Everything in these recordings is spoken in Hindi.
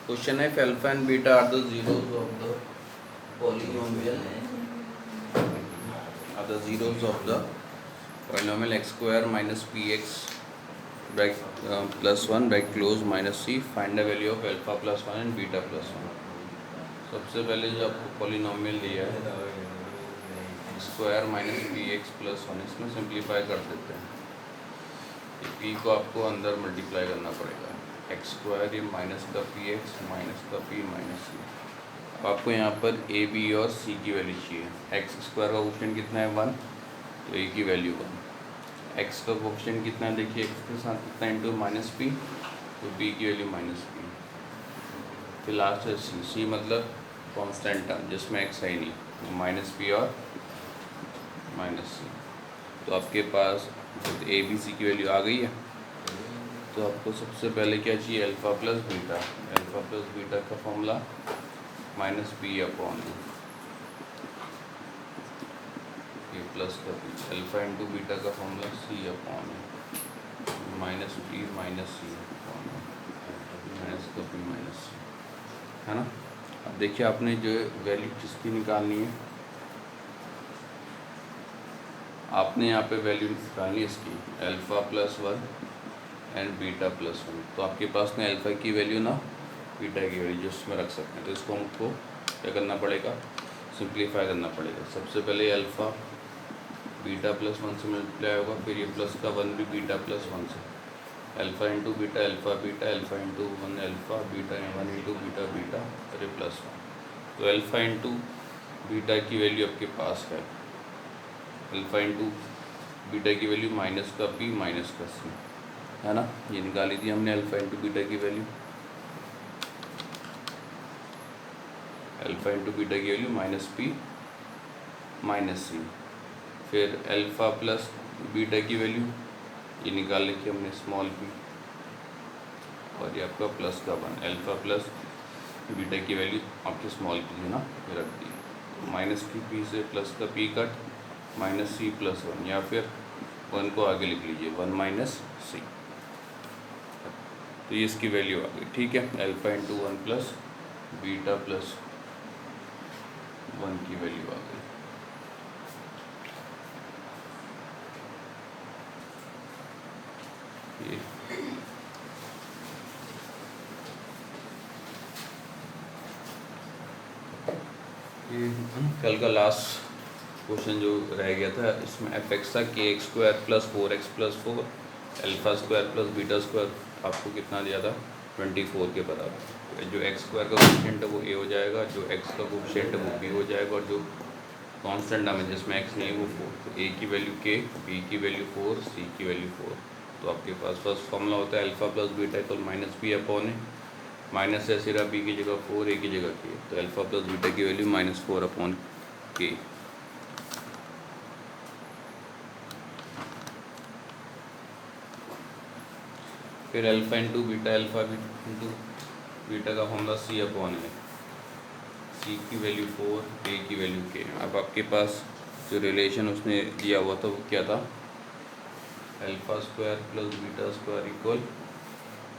Question: if alpha and beta are the zeros of the polynomial x square minus px plus 1 close minus c, find the value of alpha plus 1 and beta plus 1. सबसे पहले जो आपको पॉलिनोमियल दिया है square minus P x plus 1, इसमें सिंप्लीफाई कर देते हैं। पी को आपको अंदर मल्टीप्लाई करना पड़ेगा, एक्स स्क्वायर ये माइनस का पी एक्स माइनस का पी माइनस सी। अब आपको यहाँ पर ए बी और सी की वैल्यू चाहिए। एक्स स्क्वायर का कोफिशिएंट कितना है 1, तो ए की वैल्यू 1। एक्स का कोफिशिएंट कितना है देखिए, एक्स के साथ कितना इंटू माइनस पी, तो बी की वैल्यू माइनस पी। फिर लास्ट है सी, सी मतलब कॉन्स्टेंट टर्म जिसमें एक्स है ही नहीं, माइनस पी और माइनस सी। तो आपके पास ए बी सी की वैल्यू आ गई है। तो आपको सबसे पहले क्या चाहिए, alpha plus beta. Alpha plus beta का formula minus P upon A plus का पी, अल्फ़ा इंटू बीटा का formula C upon minus P minus C upon minus का पी माइनस सी, है ना। अब देखिए आपने जो वैल्यू किसकी निकालनी है, आपने यहाँ पे वैल्यू निकालनी है इसकी, alpha plus 1 and beta plus 1। तो आपके पास में अल्फ़ा की वैल्यू ना बीटा की वैल्यू जो उसमें रख सकते हैं। तो इसको हमको क्या करना पड़ेगा, सिंप्लीफाई करना पड़ेगा। सबसे पहले अल्फ़ा बीटा प्लस 1 से मल्टीप्लाई होगा, फिर ये प्लस का 1 भी बीटा प्लस 1 से, alpha into beta alpha beta, alpha into 1 alpha beta 1 into beta beta फिर प्लस 1। तो अल्फ़ा इंटू बीटा की वैल्यू आपके पास है, अल्फ़ा इंटू बीटा की वैल्यू माइनस का पी माइनस का सी, है ना। ये निकाली थी हमने अल्फ़ा इंटू बीटा की वैल्यू, अल्फ़ा इंटू बीटा की वैल्यू माइनस पी माइनस सी। फिर अल्फ़ा प्लस बीटा की वैल्यू ये निकाल रखी हमने स्मॉल पी, और ये आपका प्लस का 1, अल्फ़ा प्लस बीटा की वैल्यू आपकी स्मॉल पी है ना, ये रख दी। माइनस की पी से प्लस का P cut minus C plus 1, या फिर 1 को आगे लिख लीजिए 1 माइनस सी। तो ये इसकी वैल्यू आ गई, ठीक है। Alpha into 1 plus beta plus 1 की वैल्यू आ गई। ये कल का लास्ट क्वेश्चन जो रह गया था, इसमें एफ एक्स था के x square plus 4x plus 4 alpha square plus beta square, आपको कितना दिया था 24 के बराबर। जो एक्स स्क्वायर का कोफिशिएंट है वो ए हो जाएगा, जो एक्स का कोफिशिएंट है वो बी हो जाएगा, और जो कांस्टेंट टर्म है जिसमें एक्स नहीं है वो 4। तो ए की वैल्यू के, बी की वैल्यू 4, सी की वैल्यू 4। तो आपके पास फर्स्ट फॉर्मूला होता है alpha plus beta equal minus P upon A, minus है सिर्फ बी की जगह 4, ए की जगह के। तो अल्फ़ा प्लस बीटा की वैल्यू -4 अपॉन के। फिर alpha into beta, alpha into beta का फॉर्मूला सी अपॉन है, सी की वैल्यू 4, ए की वैल्यू के। अब आपके पास जो रिलेशन उसने दिया हुआ था वो क्या था, alpha square plus beta square equal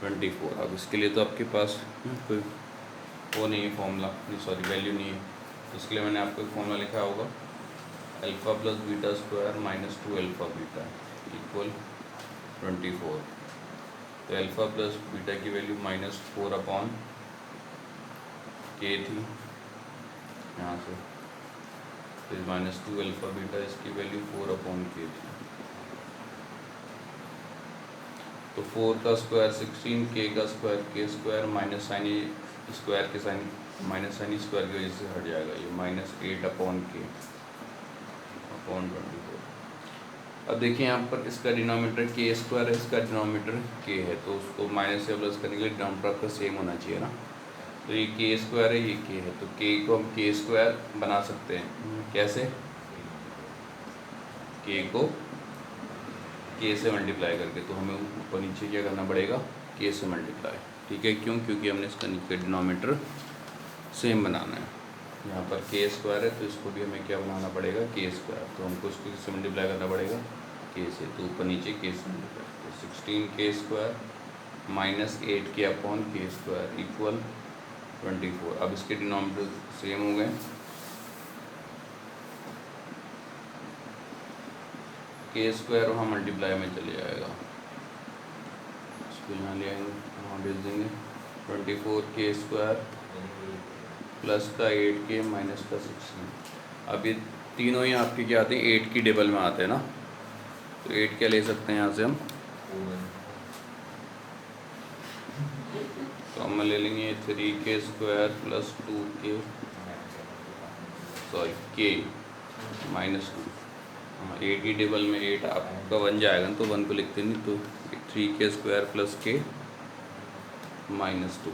24। अब इसके लिए तो आपके पास कोई वो नहीं है फॉर्मूला, नहीं सॉरी वैल्यू नहीं है, तो इसके लिए मैंने आपको एक फॉर्मूला लिखा होगा alpha plus beta square minus 2 alpha beta equal 24। तो अल्फ़ा प्लस बीटा की वैल्यू -4 अपॉन के थी यहाँ से, फिर -2 अल्फ़ा बीटा, इसकी वैल्यू 4 अपॉन के थी। तो 4 का स्क्वायर 16, के का स्क्वायर के स्क्वायर, माइनस साइन स्क्वायर के साइन माइनस साइन स्क्वायर की वजह से हट जाएगा, ये -8 अपॉन के अपॉन 24। अब देखिए यहाँ पर इसका डिनोमीटर के स्क्वायर है, इसका डिनोमीटर के है, तो उसको माइनस से प्लस करने के लिए डिनोमीटर आपका सेम होना चाहिए ना। तो ये के स्क्वायर है, ये के है, तो के को हम के स्क्वायर बना सकते हैं। कैसे, के को के से मल्टीप्लाई करके। तो हमें ऊपर नीचे क्या करना पड़ेगा, के से मल्टीप्लाई, ठीक है। क्यों, क्योंकि हमने इसका नीचे डिनोमीटर सेम बनाना है। यहाँ पर के स्क्वायर है तो इसको भी हमें क्या बनाना पड़ेगा, के स्क्वायर। तो हमको इसको किससे मल्टीप्लाई करना पड़ेगा, के से। तो ऊपर नीचे के से मल्टीप्लाई, तो 16 के स्क्वायर -8 के अपॉन के स्क्वायर इक्वल 24। अब इसके डिनोमिनेटर सेम हो गए, के स्क्वायर वहाँ मल्टीप्लाई में चले जाएगा, इसको यहाँ ले आएंगे, वहाँ भेज देंगे 24 के स्क्वायर प्लस का 8k माइनस का 16। अब ये तीनों ही आपके क्या आते हैं, 8 की टेबल में आते हैं ना, तो 8 क्या ले सकते हैं यहाँ से हम, कॉमन ले लेंगे 3k square plus 2k sorry k minus 2। हाँ 8 की टेबल में 8 आपका 1 जाएगा तो 1 को लिखते नहीं, तो 3k square plus k minus 2,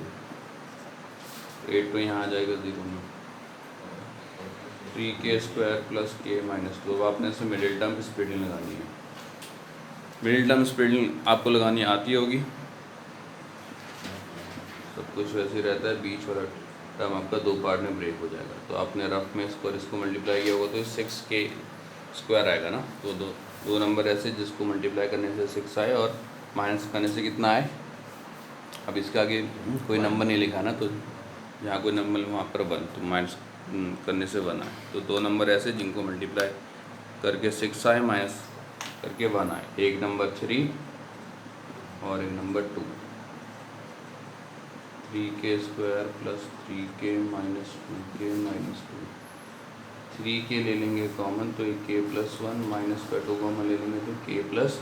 8 तो यहाँ आ जाएगा 0 में, 3k square plus k minus 2। अब आपने इसे मिडिल टर्म स्प्लिटिंग लगानी है, मिडिल टर्म स्प्लिटिंग आपको लगानी आती होगी, सब कुछ वैसे ही रहता है, बीच वाला टर्म आपका 2 पार्ट में ब्रेक हो जाएगा। तो आपने रफ में इसको और इसको मल्टीप्लाई किया होगा तो 6k स्क्वायर आएगा ना, तो दो नंबर ऐसे जिसको मल्टीप्लाई करने से 6 आए और माइनस करने से कितना आए। अब इसके आगे कोई नंबर नहीं लिखा ना, तो जहाँ कोई नंबर वहाँ पर 1, तो माइनस करने से 1 आए। तो 2 नंबर ऐसे जिनको मल्टीप्लाई करके 6 आए, माइनस करके 1 आए, एक नंबर 3 और एक number 2। 3k square plus 3k minus 2k minus 2, 3k ले लेंगे कॉमन तो एक k प्लस 1 माइनस का 2 कॉमन ले लेंगे तो k प्लस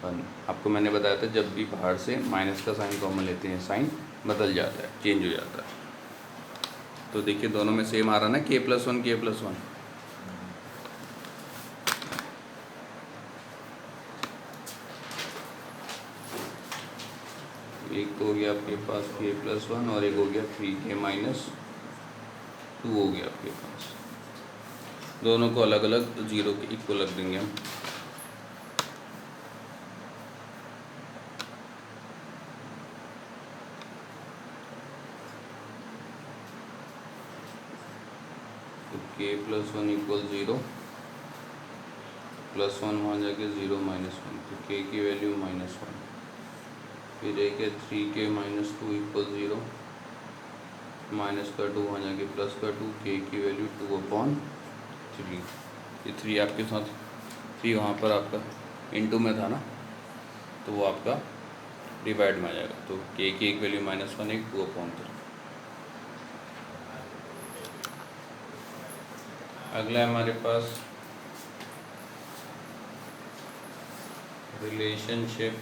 1। आपको मैंने बताया था जब भी बाहर से माइनस का साइन कॉमन लेते हैं साइन बदल जाता है, चेंज हो जाता है। तो देखिए दोनों में सेम आ रहा ना, k प्लस 1 k प्लस 1। एक तो हो गया आपके पास k प्लस 1 और एक हो गया 3k माइनस 2 हो गया आपके पास। दोनों को अलग अलग 0 के इक्वल रख देंगे हम। तो k प्लस 1 इक्वल 0, प्लस 1 वहाँ जाके 0 माइनस 1, तो k की वैल्यू -1। फिर एक है 3k माइनस 2 इक्वल 0, माइनस का 2 वहाँ जाके प्लस का 2, k की वैल्यू 2/3। ये 3 आपके साथ 3 वहाँ पर आपका इनटू में था ना, तो वो आपका डिवाइड में आ जाएगा। तो k की एक वैल्यू -1 एक 2/3। अगला है हमारे पास relationship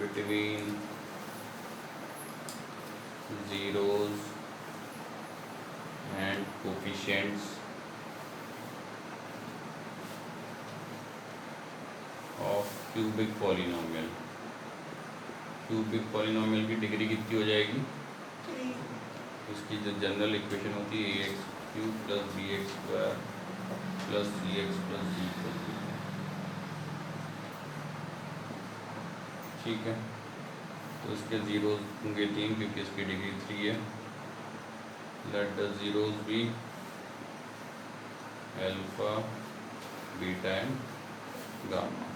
between zeros and coefficients of cubic polynomial। Cubic polynomial की डिग्री कितनी हो जाएगी, इसकी जो जनरल इक्वेशन होती है ax³ plus bx² plus cx plus d। ठीक है, तो इसके ज़ीरोज़ होंगे 3 क्योंकि इसकी डिग्री 3 है। Let the zeroes be alpha beta and gamma.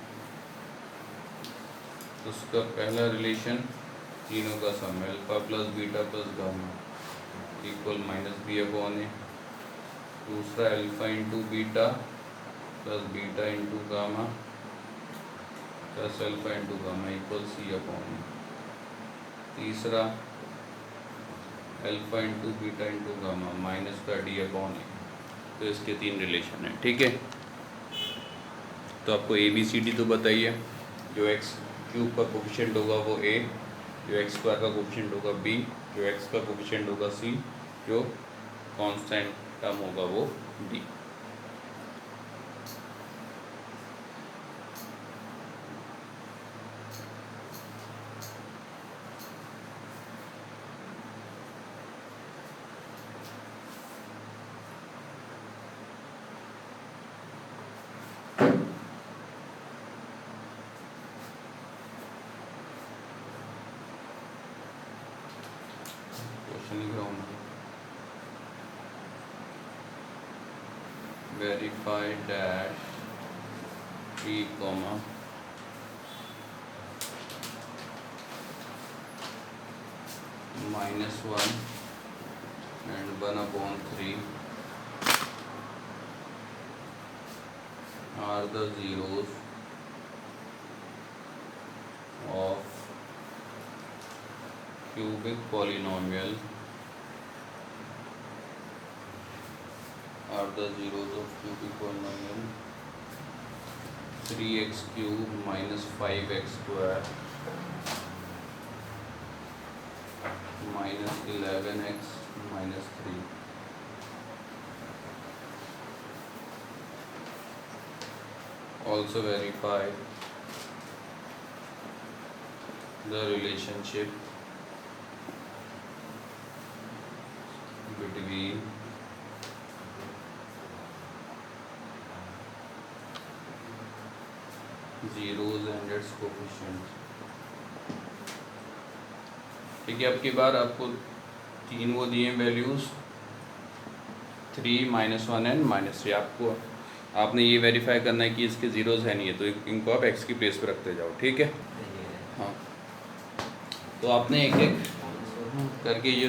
तो उसका पहला रिलेशन तीनों का सम है, alpha plus beta plus gamma equal -b/a। दूसरा alpha into beta plus beta into gamma plus alpha into gamma equal c/a। तीसरा alpha into beta into gamma minus का d/a। तो इसके 3 रिलेशन हैं। ठीक है, तो आपको ABCD तो बताइए, जो x³ का कोफिशिएंट होगा वो a, जो x² का कोफिशिएंट होगा b, जो x का कोफिशिएंट होगा c, जो कांस्टेंट टर्म होगा वो d। लिख रहा हूँ मैं, verify dash p, -1 and 1/3 are the zeros of cubic polynomial 3x cube minus 5x square minus 11x minus 3. Also verify the relationship between zeros and its coefficients. ठीक है, अब की बार आपको तीन वो दिए वैल्यूज़ 3, -1 एंड -3. आपने ये वेरीफाई करना है कि इसके ज़ीरोज़ है नहीं है, तो इनको आप एक्स की प्लेस पे रखते जाओ. ठीक है, हाँ. तो आपने एक एक करके ये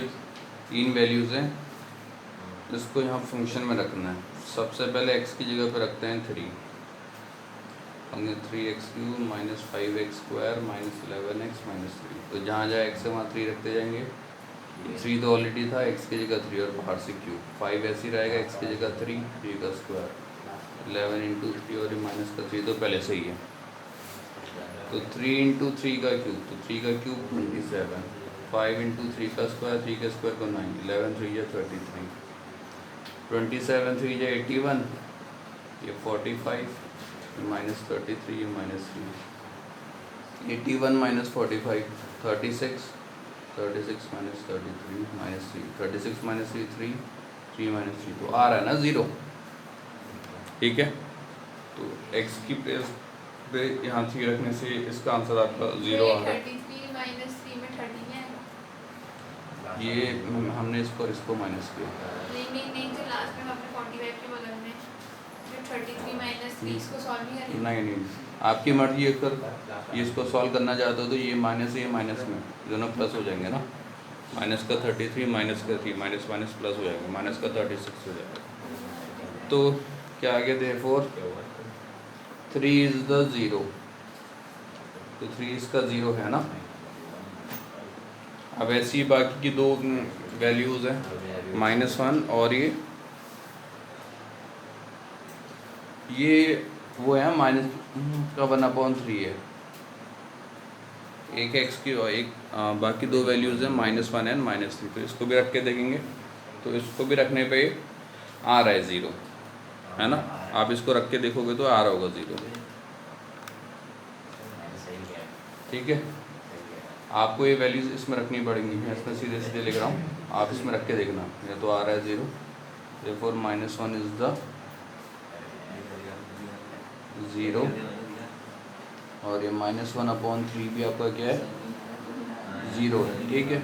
तीन वैल्यूज़ हैं, इसको यहाँ फंक्शन में रखना है. सबसे पहले एक्स की जगह पे रखते हैं 3. हमने 3x³ minus 5x square minus 11x minus 3. तो जहाँ जहाँ x है वहाँ 3 रखते जाएंगे. 3 तो ऑलरेडी था, x की जगह 3 और बाहर से क्यूब. 5 ऐसे ही रहेगा, x की जगह 3, 3 का स्क्वायर. 11 इंटू 3 और माइनस का 3 तो पहले से ही है. तो 3 इंटू 3 का क्यूब, तो 3 का क्यूब 27. 5 इंटू 3 का स्क्वायर, 3 का स्क्वायर को 9. 11 3 या 33. 27 3 या 81, ये 45 minus 33 minus 3. 81 minus 45 36. 36 minus 33 minus 3. 36 minus 3 3. 3 minus 3 तो आ रहा है ना 0. ठीक है, तो x की प्लेस पे यहाँ 3 रखने से इसका आंसर आपका 0 आ रहा है. 33 minus 3 में 30 है. ये हमने इसको माइनस किया. नहीं जो लास्ट में आपने 45 के बगल में जो 33 minus 3 इसको सॉल्व नहीं करेंगे. नहीं, आपकी मर्जी है. कर ये इसको सॉल्व करना चाहते हो तो ये माइनस ये माइनस में दोनों प्लस हो जाएंगे ना. माइनस का 33 माइनस का 3 माइनस माइनस प्लस हो जाएगा. माइनस का 36 हो जाएगा. तो क्या आ गया, देयरफॉर 3 इज द 0. तो 3 इसका 0 है ना. अब ऐसी बाकी की दो वैल्यूज़ हैं, -1 और ये वो है माइनस का 1/3 है. एक एक्स की और एक बाकी दो वैल्यूज़ हैं -1 एंड -3. तो इसको भी रख के देखेंगे, तो इसको भी रखने पे आ रहा है 0, है ना. आप इसको रख के देखोगे तो आ रहा होगा 0. ठीक है, आपको ये वैल्यूज़ इसमें रखनी पड़ेंगी. मैं इसमें सीधे सीधे लिख रहा हूँ, आप इसमें रख के देखना. ये तो आ रहा है 0. देयरफॉर -1 इज़ द 0 और ये -1/3 भी आपका क्या है, 0 है. ठीक है,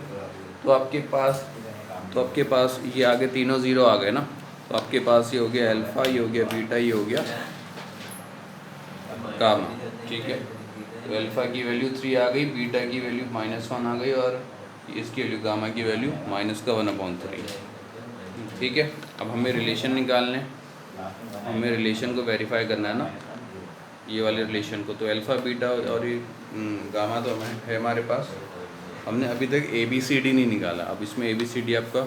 तो आपके पास ये आगे तीनों 0 आ गए ना. तो आपके पास ये हो गया अल्फ़ा, ये हो गया बीटा, ये हो गया गामा. ठीक है, तो अल्फ़ा की वैल्यू 3 आ गई, बीटा की वैल्यू -1 आ गई और इसकी वैल्यू गामा की वैल्यू -1/3. ठीक है, अब हमें रिलेशन निकालने, हमें रिलेशन को वेरीफाई करना है ना, ये वाले रिलेशन को. तो अल्फ़ा बीटा और ये गामा तो हमें है हमारे पास. हमने अभी तक ABCD नहीं निकाला. अब इसमें ABCD आपका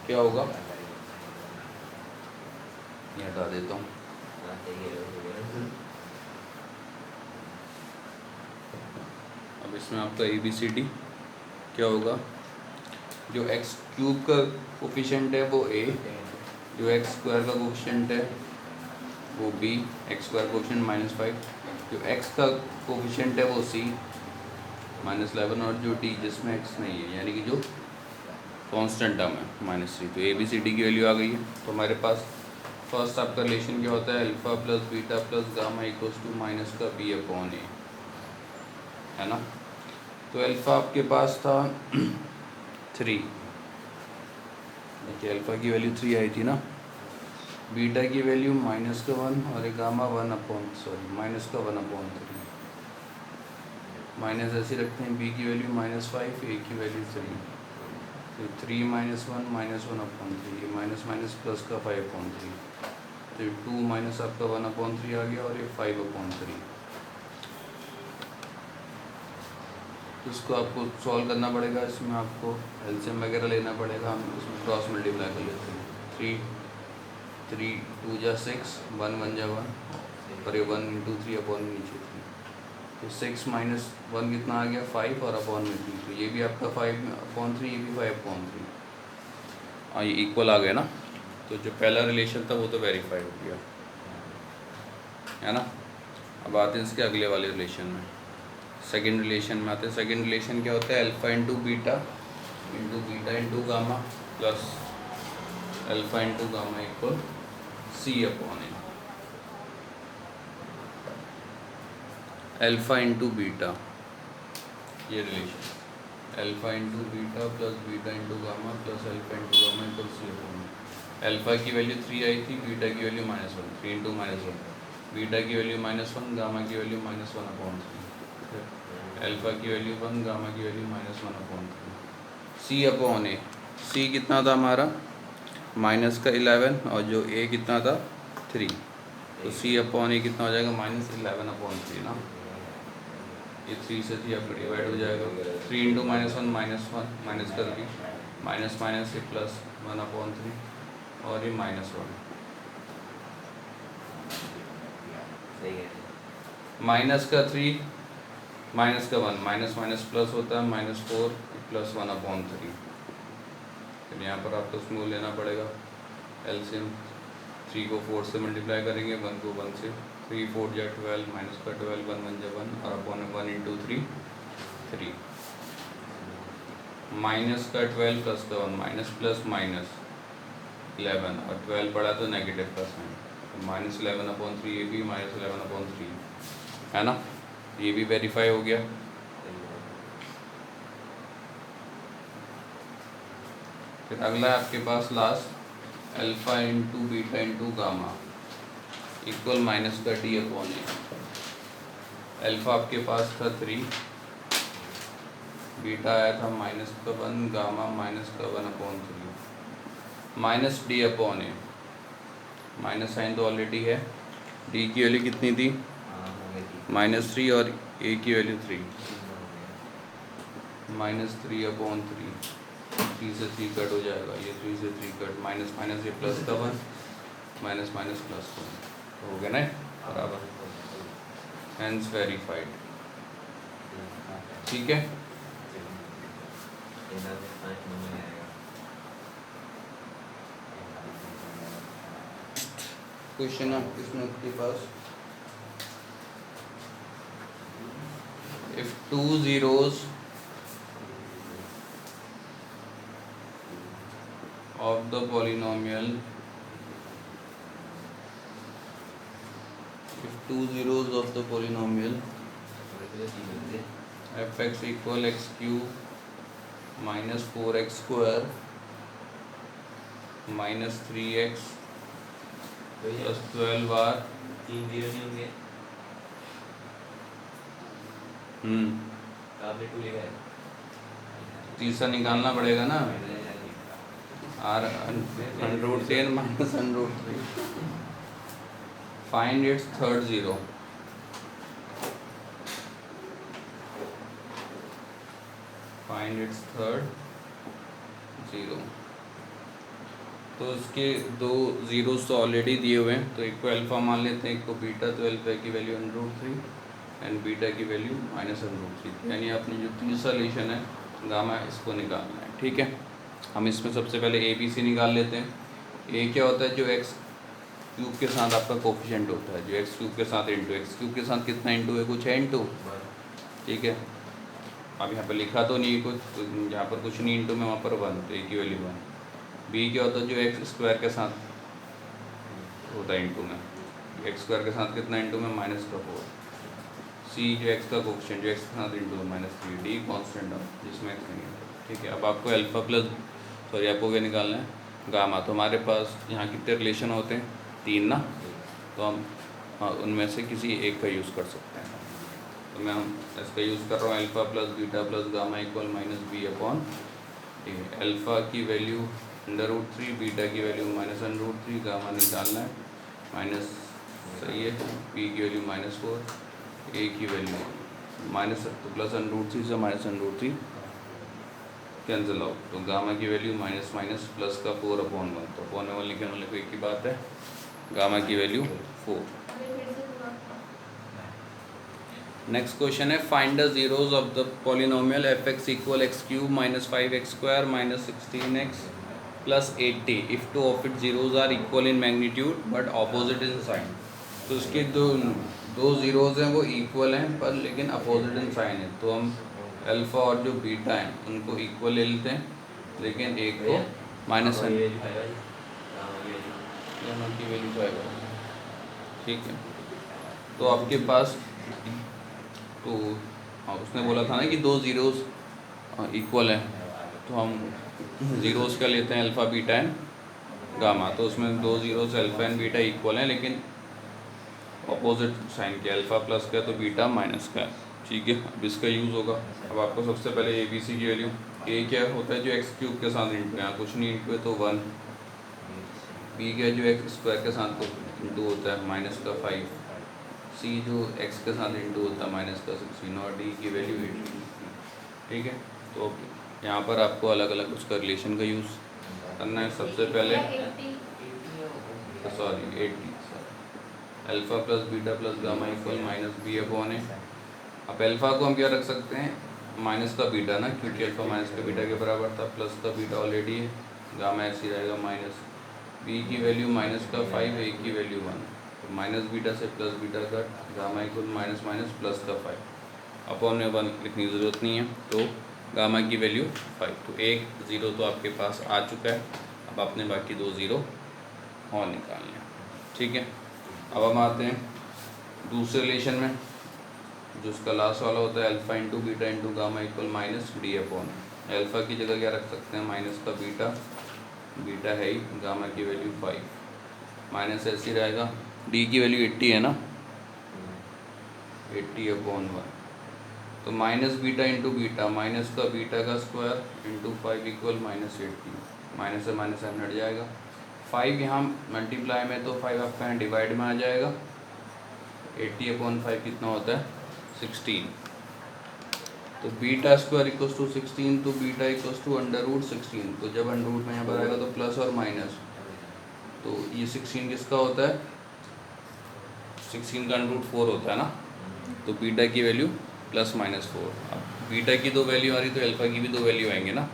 क्या होगा, ये हटा देता हूँ. अब इसमें आपका ABCD क्या होगा, जो x³ का कोफिशिएंट है वो A, जो x² का कोफिशिएंट है वो B, x² कोफिशिएंट -5, जो x का कोफिशिएंट है वो C -11 और जो D जिसमें x नहीं है, यानी कि जो कांस्टेंट टर्म है -3. तो ABCD की वैल्यू आ गई है. तो हमारे पास फर्स्ट आपका रिलेशन क्या होता है, alpha plus beta plus gamma equals to minus का B/A, है ना. तो अल्फ़ा आपके पास था 3, देखिए अल्फ़ा की वैल्यू 3 आई थी ना. बीटा की वैल्यू -1 और गामा -1/3. माइनस ऐसे रखते हैं. बी की वैल्यू -5, ए की वैल्यू 3. तो 3 -1 -1/3, ये माइनस माइनस प्लस का 5/3, तो ये 2 माइनस आपका 1/3 आ गया और ये 5/3। तो इसको आपको सॉल्व करना पड़ेगा, इसमें आपको एलसीएम वगैरह लेना पड़ेगा। हम इसमें क्रॉस मल्टीप्लाई कर लेते हैं। 3 2 जा 6, 1 1 जा 1, और ये 1 × 3 अपॉन नीचे 3, तो 6 - 1 कितना आ गया 5 और अपॉन में 3, तो ये भी आपका 5/3, ये भी 5/3। हाँ, ये इक्वल आ गया ना, तो जो पहला रिलेशन था वो तो वेरीफाई हो गया है ना। अब आते हैं इसके अगले वाले रिलेशन में, सेकंड रिलेशन में आते हैं। सेकंड रिलेशन क्या होता है, alpha into beta into gamma plus alpha into gamma equal C/A। Alpha into beta, ये relation alpha into beta plus beta into gamma plus alpha into gamma equal C/A। Alpha की वैल्यू 3 आई थी, बीटा की वैल्यू -1, 3 × -1, बीटा की वैल्यू -1, गामा की वैल्यू -1/3, अल्फ़ा की वैल्यू 1, गामा की वैल्यू -1/3। C/A, C कितना था हमारा माइनस का 11, और जो A कितना था 3, तो C/A कितना हो जाएगा -11/3 ना। ये 3 से 3 आपका डिवाइड हो जाएगा। 3 × -1 -1 माइनस कर दी, माइनस माइनस से प्लस 1/3, और ये -1 माइनस का 3 माइनस का 1, माइनस माइनस प्लस होता है, -4 प्लस 1/3। फिर यहाँ पर आपको स्मूल लेना पड़ेगा एलसीएम। 3 को 4 से मल्टीप्लाई करेंगे, 1 को 1 से, 3 4 जा 12, माइनस का 12, 1 1 जा 1, और अपॉन 1 × 3 3, माइनस का 12 प्लस का 1, माइनस प्लस माइनस 11, और 12 पड़ा तो नेगेटिव का साइन, तो -11/3, ये भी -11/3 है ना। ये भी वेरीफाई हो गया। फिर अगला है आपके पास last alpha into beta into gamma equal minus का D/A। अल्फ़ा आपके पास था 3, बीटा आया था -1, gamma -1/3, minus D/A, minus sign तो ऑलरेडी है। D की वैल्यू कितनी थी -3, और A की वैल्यू 3, -3/3, 3 से 3 कट हो जाएगा, ये 3 से 3 कट, माइनस माइनस ये प्लस का 1, माइनस माइनस प्लस 1 हो गया ना बराबर, हेंस वेरीफाइड। ठीक है, क्वेश्चन आप इसमें आपके पास, if 2 zeros of the polynomial, if 2 zeros of the polynomial f(x) equal x³ minus 4x square minus 3x plus 12 are तीसरा निकालना पड़ेगा ना, R√10 minus √3, find its third zero, find its third zero। तो इसके 2 zeros तो ऑलरेडी दिए हुए हैं, तो एक को अल्फ़ा मान लेते हैं, एक को बीटा, तो अल्फ़ा की वैल्यू √3 एंड बीटा की वैल्यू -√3, यानी अपनी जो तीसरा रिलेशन है गामा, इसको निकालना है। ठीक है, हम इसमें सबसे पहले ABC निकाल लेते हैं। A क्या होता है, जो x³ के साथ आपका कोफिशिएंट होता है, जो x³ के साथ इंटू, x³ के साथ कितना इंटू है, कुछ है इंटू, ठीक है। अब यहाँ पर लिखा तो नहीं कुछ, तो जहाँ पर कुछ नहीं इंटू में वहाँ पर 1, तो A की वैल्यू 1। B क्या होता है, जो x² के साथ होता है इंटू में, x² के साथ कितना इंटू में, -4। C जो x का कोफिशिएंट, जो x के साथ इंटू -3, D कॉन्स्टेंट जिसमें x नहीं है। ठीक है, अब आपको अल्फ़ा प्लस आपको क्या निकालना है, गामा। तो हमारे पास यहाँ कितने रिलेशन होते हैं, 3 ना, तो हम उनमें से किसी एक का यूज़ कर सकते हैं। तो मैं इसका यूज़ कर रहा हूँ, alpha plus beta plus gamma equal -B/√3 ठीक है, अल्फ़ा की वैल्यू √3, बीटा की वैल्यू -√3, गामा निकालना है माइनस, सही है, पी की वैल्यू -4, ए की वैल्यू माइनस, तो +√3 से -√3 कैंसिल आउट, तो गामा की वैल्यू माइनस माइनस प्लस का 4/1, तो 1/1 लिखने वाले को एक ही बात है, गामा की वैल्यू 4। नेक्स्ट क्वेश्चन है find the zeros of the polynomial f(x) = x³ - 5x² - 16x + 80 if two of it zeros are equal in magnitude but opposite in sign. तो इसके दो जीरोज हैं वो इक्वल हैं पर लेकिन अपोजिट इन साइन है, तो हम अल्फ़ा और जो बीटा हैं उनको इक्वल ले लेते हैं, लेकिन एक को माइनस की वैल्यू तो आएगा, ठीक है। तो आपके पास तो हाँ, उसने बोला था ना कि दो ज़ीरोज़ इक्वल हैं, तो हम ज़ीरोज़ का लेते हैं अल्फ़ा बीटा एंड गामा, तो उसमें दो zeros alpha and beta equal हैं लेकिन अपोजिट साइन के, अल्फ़ा प्लस का है तो बीटा माइनस का है, ठीक है। अब इसका यूज़ होगा। अब आपको सबसे पहले ए बी सी की वैल्यू, ए क्या होता है जो x³ के साथ इंटू, यहाँ कुछ नहीं इंटू है तो 1, बी क्या है जो x² के साथ इंटू होता है -5, सी जो x के साथ इंटू होता है -16 और डी की वैल्यू 18, ठीक है। तो यहाँ पर आपको अलग अलग उसका रिलेशन का यूज़ करना है। सबसे पहले sorry 80, alpha plus beta plus gamma equal -b/a। अब अल्फ़ा को हम क्या रख सकते हैं, माइनस का बीटा ना, क्योंकि अल्फ़ा माइनस का बीटा के बराबर था, प्लस का बीटा ऑलरेडी है, गामा ऐसे ही रहेगा माइनस, बी की वैल्यू -5, ए की वैल्यू 1, तो माइनस बीटा से plus beta cut, gamma equal minus minus plus का 5, अपॉन में 1 लिखने की ज़रूरत नहीं है, तो गामा की वैल्यू 5, तो एक ज़ीरो तो आपके पास आ चुका है। अब आपने बाकी दो ज़ीरो और निकालने हैं, ठीक है। अब हम आते हैं दूसरे रिलेशन में, जो उसका लास्ट वाला होता है alpha into beta into gamma equal -d/। Alpha की जगह क्या रख सकते हैं, माइनस का बीटा, बीटा है ही, गामा की वैल्यू 5, माइनस ऐसी रहेगा, डी की वैल्यू 80 है ना, 80/1, तो minus beta into beta, minus का बीटा का स्क्वायर इंटू 5 इक्वल -80, माइनस से माइनस साइन हट जाएगा, 5 यहाँ मल्टीप्लाई में तो 5 आपका यहाँ डिवाइड में आ जाएगा, 80/5 कितना होता है 16, तो बीटा स्क्वायर इक्वल टू 16, तो बीटा इक्वल टू √16, तो जब अंडर में यहाँ पर आएगा तो प्लस और माइनस, तो ये 16 किसका होता है, 16 का √4 होता है ना, तो बीटा की वैल्यू +-4। अब बीटा की दो वैल्यू आ रही तो अल्फ़ा की भी दो वैल्यू आएंगे ना,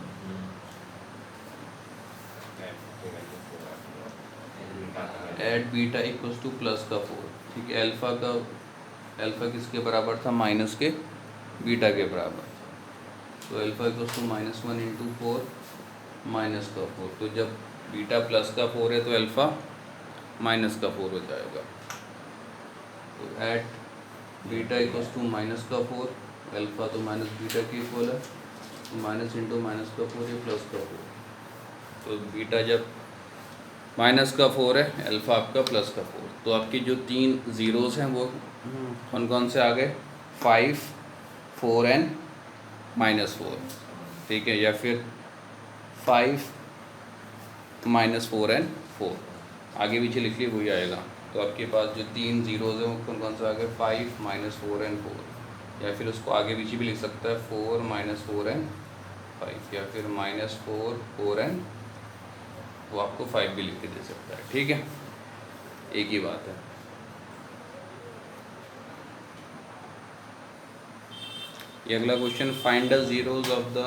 एट बीटा इक्वल टू +4, ठीक है। अल्फ़ा किसके बराबर था, माइनस के बीटा के बराबर, तो अल्फ़ा इक्वल टू -1 इंटू 4 -4, तो जब बीटा +4 है तो अल्फ़ा -4 हो जाएगा, तो at beta equal to -4, alpha तो माइनस बीटा के इक्वल है, तो माइनस इंटू -4 ये +4, तो बीटा जब -4 है, अल्फ़ा आपका +4, तो आपकी जो तीन ज़ीरोज़ हैं वो कौन कौन से आ गए, 5, 4 एंड -4, ठीक है, या फिर 5 -4 एंड 4, आगे पीछे लिख लिए वही आएगा। तो आपके पास जो तीन ज़ीरोज़ हैं वो कौन कौन से आ गए, 5 -4 एंड 4, या फिर उसको आगे पीछे भी लिख सकता है, 4 -4 एंड 5, या फिर -4 4 एंड वो आपको 5 भी लिख के दे सकता है, ठीक है, एक ही बात है। ये अगला question, find the zeros of the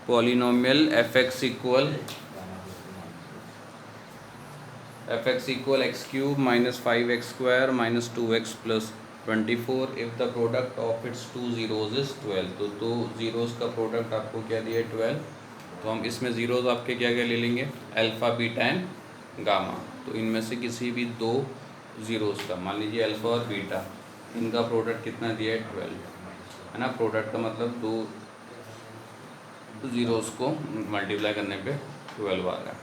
polynomial f(x) = x³ - 5x² - 2x + 24 if the product of its two zeros is 12, तो दो ज़ीरोज़ का प्रोडक्ट आपको क्या दिया है 12, तो हम इसमें ज़ीरोज़ आपके क्या क्या ले लेंगे, अल्फ़ा बीटा एंड गामा, तो इनमें से किसी भी दो ज़ीरोज़ का, मान लीजिए अल्फ़ा और बीटा, इनका प्रोडक्ट कितना दिया है 12, है ना, प्रोडक्ट का मतलब दो ज़ीरोज़ को मल्टीप्लाई करने पे 12 आ रहा है।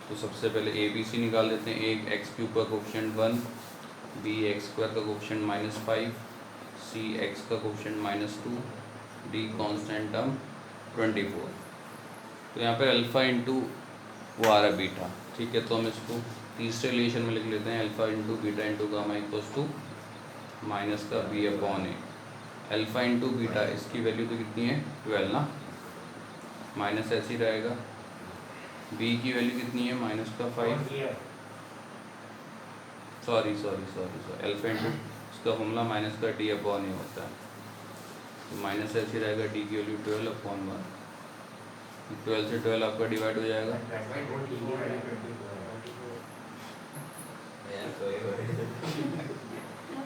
तो सबसे पहले ए बी सी निकाल लेते हैं, एक x³ का कोफिशिएंट 1, बी x² का कोफिशिएंट -5, सी x का कोफिशिएंट -2, डी कांस्टेंट टर्म 24। तो यहाँ पे अल्फ़ा इंटू वो आ रहा है बीटा, ठीक है। तो हम इसको तीसरे रिलेशन में लिख लेते हैं, alpha into beta into gamma equals to minus का b upon a. Alpha into beta इसकी वैल्यू तो कितनी है 12 ना, माइनस ऐसे ही रहेगा। बी की वैल्यू कितनी है माइनस का 5, सॉरी अल्फ़ा इंटू इसका फॉर्मूला माइनस का डी अपॉन ए होता है, तो माइनस ऐसे ही रहेगा। डी की वैल्यू 12 अपॉन 1, 12 से 12 आपका डिवाइड हो जाएगा।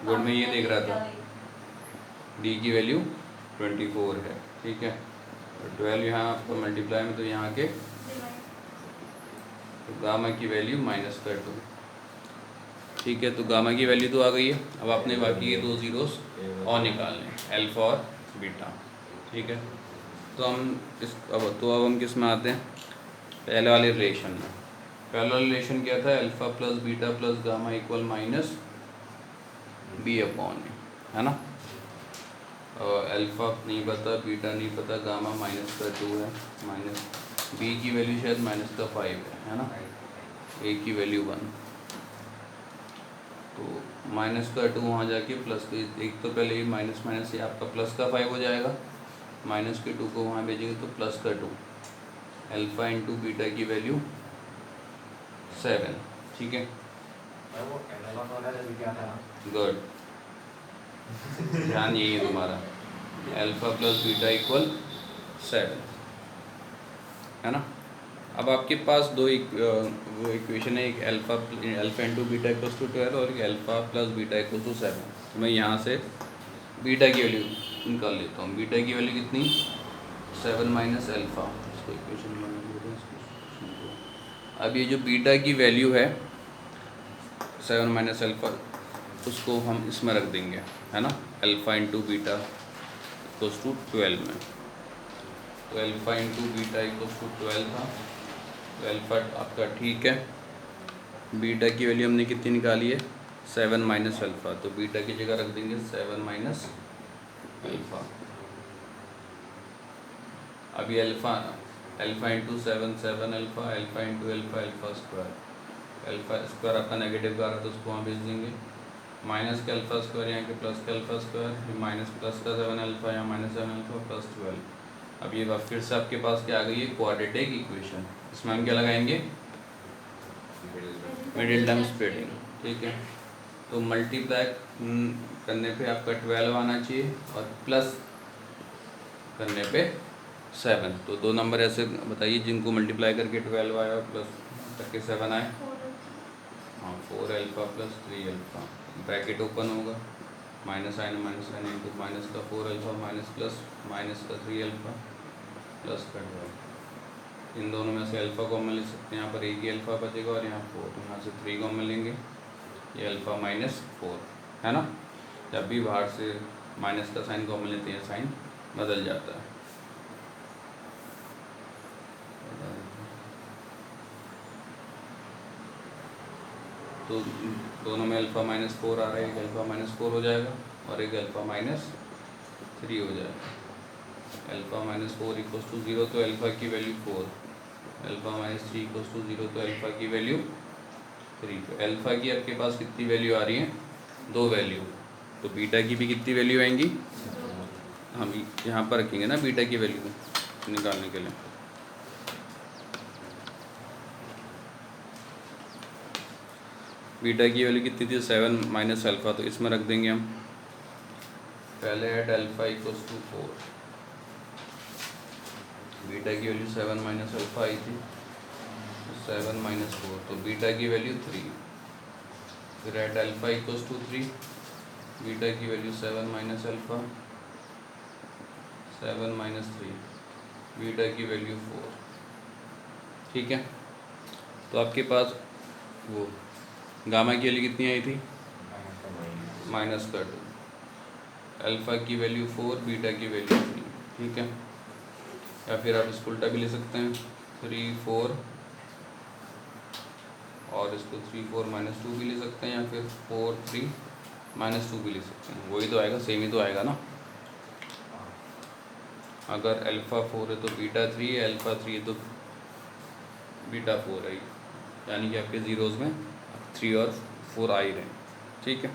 बोर्ड में ये देख रहा था, डी की वैल्यू 24 है, ठीक है। और 12 यहाँ आपको मल्टीप्लाई में, तो यहाँ के तो गामा की वैल्यू माइनस का 2, ठीक है। तो गामा की वैल्यू तो आ गई है। अब आपने बाकी ये दो ज़ीरोस और निकालने, अल्फ़ा और बीटा, ठीक है। तो हम अब हम किस में आते हैं, पहले वाले रिलेशन में। पहला वाला रिलेशन क्या था, alpha plus beta plus gamma equal minus B upon A, है ना। और अल्फ़ा नहीं पता, बीटा नहीं पता, गामा माइनस का 2 है, माइनस बी की वैल्यू शायद माइनस का 5 है ना, ए की वैल्यू 1। तो माइनस का 2 वहाँ जाके प्लस का, एक तो पहले ये माइनस माइनस से आपका प्लस का 5 हो जाएगा, माइनस के 2 को वहाँ भेजेंगे तो प्लस का 2। अल्फ़ा इंटू बीटा की वैल्यू 7, ठीक है। गुड, ध्यान यही है तुम्हारा। अल्फ़ा प्लस बीटा इक्वल 7, है ना। अब आपके पास दो वो इक्वेशन है, एक alpha into beta equals to 12 और एक alpha plus beta equals to 7। तो मैं यहाँ से बीटा की वैल्यू निकाल लेता हूँ। बीटा की वैल्यू कितनी, 7 माइनस अल्फ़ा। इसको इक्वेशन बना देते हैं, अब ये जो बीटा की वैल्यू है 7 माइनस अल्फ़ा, उसको हम इसमें रख देंगे, है ना, alpha into beta equals to 12 में। तो alpha into beta equals to 12 था, तो अल्फ़ा आपका ठीक है। बीटा की वैल्यू हमने कितनी निकाली है, 7 माइनस अल्फ़ा, तो बीटा की जगह रख देंगे 7 माइनस अल्फ़ा। अभी alpha into 7 7 alpha, alpha into alpha square, alpha square आपका नेगेटिव का आ रहा है तो उसको वहाँ भेज देंगे। माइनस का अल्फ़ा स्क्वायर यहाँ के प्लस का अल्फ़ा स्क्वायर, माइनस प्लस का 7 अल्फ़ा यहाँ माइनस 7 अल्फ़ा प्लस 12। अब ये बात फिर से आपके पास क्या आ गई है, क्वाड्रेटिक इक्वेशन। इसमें हम क्या लगाएंगे, मिडिल टर्म स्प्लिटिंग, ठीक है। तो मल्टीप्लाई करने पे आपका 12 आना चाहिए और प्लस करने पे 7। तो दो नंबर ऐसे बताइए जिनको मल्टीप्लाई करके 12 आया और प्लस करके 7 आए। हाँ, 4 alpha plus 3 alpha, bracket open होगा, माइनस साइन इंटू माइनस का 4 अल्फ़ा माइनस प्लस माइनस का 3 अल्फ़ा प्लस का 12। इन दोनों में से अल्फ़ा कॉमन ले सकते हैं, यहाँ पर एक ही अल्फ़ा बचेगा और यहाँ 4, तो यहाँ से 3 कॉमन लेंगे, ये अल्फ़ा माइनस 4, है ना। जब भी बाहर से माइनस का साइन कॉमन लेते हैं साइन बदल जाता है। तो दोनों में अल्फ़ा माइनस 4 आ रहा है, एक अल्फ़ा माइनस 4 हो जाएगा और एक अल्फ़ा माइनस 3 हो जाएगा। अल्फ़ा माइनस 4 इक्वल्स टू 0, तो अल्फ़ा की value 4, alpha minus 3 equals to 0, तो अल्फ़ा की वैल्यू 3। तो अल्फ़ा की आपके पास कितनी वैल्यू आ रही है, 2 वैल्यू। तो बीटा की भी कितनी वैल्यू आएंगी, हम यहाँ पर रखेंगे ना बीटा की वैल्यू निकालने के लिए। बीटा की वैल्यू कितनी थी, 7 माइनस अल्फ़ा, तो इसमें रख देंगे हम। पहले at alpha equals to 4, beta की वैल्यू 7 माइनस अल्फ़ा आई थी, 7 माइनस 4, तो बीटा की वैल्यू 3। फिर at alpha equals to 3, beta की value 7 minus alpha, 7 minus 3, beta की वैल्यू 4, ठीक है। तो आपके पास वो गामा की वैल्यू कितनी आई थी, माइनस का 2, अल्फ़ा की वैल्यू 4, बीटा की वैल्यू 3, ठीक है। या फिर आप इसको उल्टा भी ले सकते हैं, 3 4 और इसको 3 4 माइनस 2 भी ले सकते हैं, या फिर 4 3 माइनस 2 भी ले सकते हैं, वही तो आएगा, सेम ही तो आएगा ना। अगर अल्फ़ा 4 है तो बीटा 3 है, अल्फ़ा 3 है तो बीटा 4 है, यानी कि आपके ज़ीरोज़ में 3 और 4 आ ही रहे हैं। ठीक है।